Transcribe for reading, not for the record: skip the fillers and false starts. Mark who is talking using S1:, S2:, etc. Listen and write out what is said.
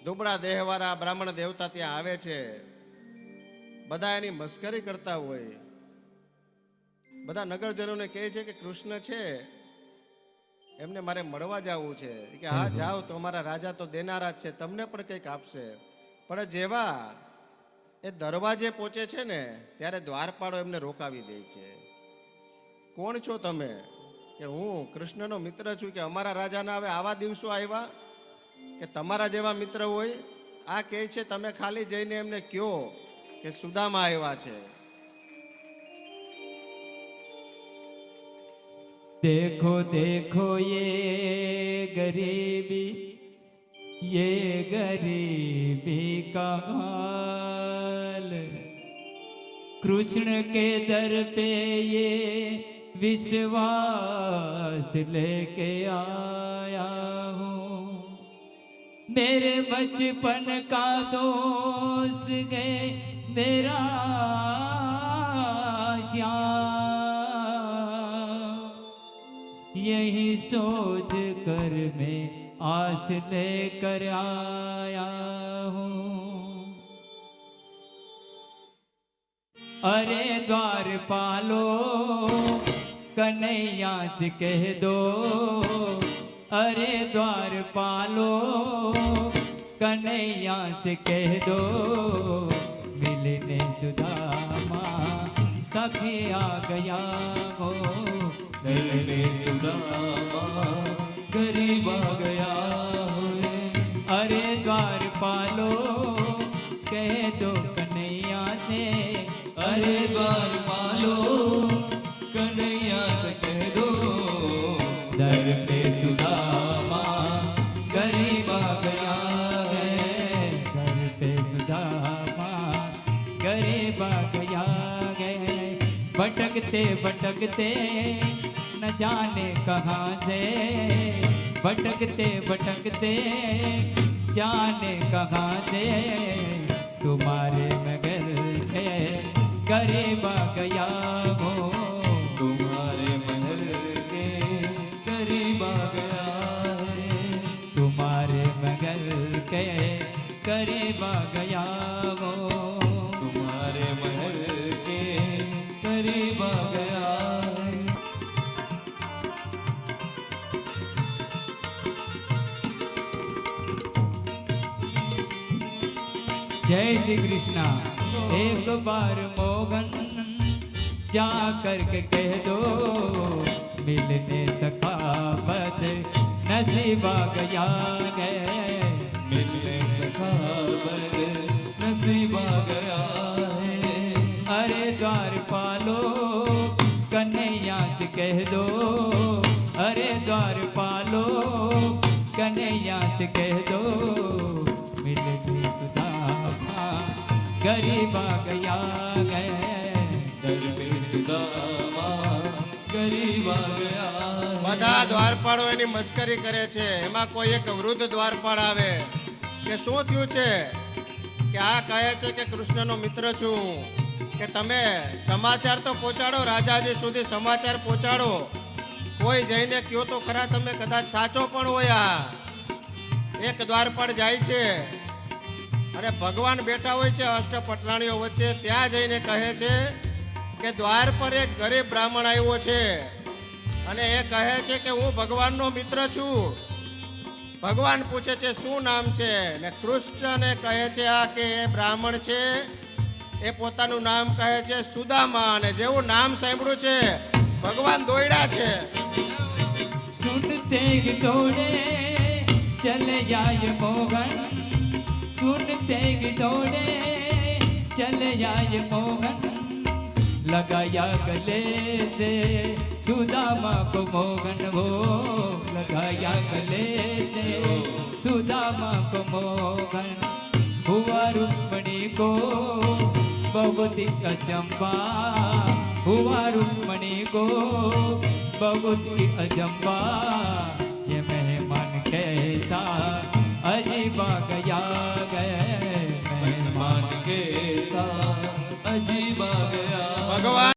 S1: દુબળા દેહવાળા બ્રાહ્મણ દેવતા ત્યાં આવે છે, બધા એની મસ્કરી કરતા હોય, બધા નગરજનોને કહે છે કે કૃષ્ણ છે એમને મારે મળવા જવું છે કે હા જાઓ તો અમારા રાજા તો દેનારા જ છે, તમને પણ કંઈક આપશે. પણ જેવા એ દરવાજે પહોંચે છે ને ત્યારે દ્વારપાળો એમને રોકાવી દે છે. કોણ છો તમે? કે હું કૃષ્ણનો મિત્ર છું. કે અમારા રાજાના હવે આવા દિવસો આવ્યા કે તમારા જેવા મિત્ર હોય? આ કહે છે તમે ખાલી જઈને એમને કહો કે સુદામા આવ્યા છે.
S2: देखो देखो ये गरीबी का हाल, कृष्ण के दर पे ये विश्वास लेके आया हूँ, मेरे बचपन का दोस्त गए मेरा श्याम, यही सोच कर मैं आस लेकर आया हूँ। अरे द्वारपालो कन्हैया से कह दो, अरे द्वारपालो कन्हैया से कह दो, मिलने सुदामा सखी आ गया हो,
S3: मिलने सुदामा गरीब आ गया हो।
S2: अरे द्वारपालो कह दो कन्हैया से,
S3: अरे द्वारपालो कन्हैया से कह दो, दर पे सुदामा गरीब आ गया है,
S2: दर पे सुदामा गरीब आ गया है। भटकते भटकते न जाने कहाँ से, भटकते भटकते जाने कहाँ से, तुम्हारे मगर के गरीब आ गया हो,
S3: तुम्हारे महल के करीब आ गया है,
S2: तुम्हारे मगर के करीब आ गया हो,
S3: तुम्हारे महल के करीब आ गया है।
S2: जय श्री कृष्णा। एक बार मोहन जा करके कह दो, मिलने सखावत नसीब आ गया है,
S3: मिलने सखावत नसीब आ गया है।
S2: अरे द्वारपालो कन्हैया से कह दो, अरे द्वारपालो कन्हैया से कह दो, मिलने सुदामा गरीब आ गया है,
S3: दर पे सुदामा गरीब आ गया है।
S1: બધા દ્વારપાળો એની મસ્કરી કરે છે. એમાં કોઈ એક વૃદ્ધ દ્વારપાળ આવે કે શું થયું છે? કે આ કહે છે કે કૃષ્ણનો મિત્ર છું, કે તમે સમાચાર તો પહોંચાડો, રાજાજી સુધી સમાચાર પહોંચાડો, કોઈ જઈને કયો તો ખરા, તમે કદાચ સાચો પણ હોય. આ એક દ્વારપાળ જાય છે અને ભગવાન બેઠા હોય છે અષ્ટપટરાણીઓ વચ્ચે, ત્યાં જઈને કહે છે કે દ્વાર પર એક ગરીબ બ્રાહ્મણ આવ્યો છે અને એ કહે છે કે હું ભગવાનનો મિત્ર છું. ભગવાન પૂછે છે શું નામ છે? ને કૃષ્ણને કહે છે આ કે એ બ્રાહ્મણ છે એ પોતાનું નામ કહે છે સુદામા, અને જેવું નામ સાંભળ્યું છે ભગવાન દોડ્યા છે.
S2: सुनते ही दौड़े चले जाए मोहन, सुनते ही दौड़े चले जाए मोहन, लगाया गले से सुदामा को मोहन हो, लगाया गले से सुदामा को मोहन, हुआ रुक्मणी को बहुत ही अचंबा, हुआ रुक्मणी को बहुत ही अचंबा, ये मेहमान कैसा अजीब आ गया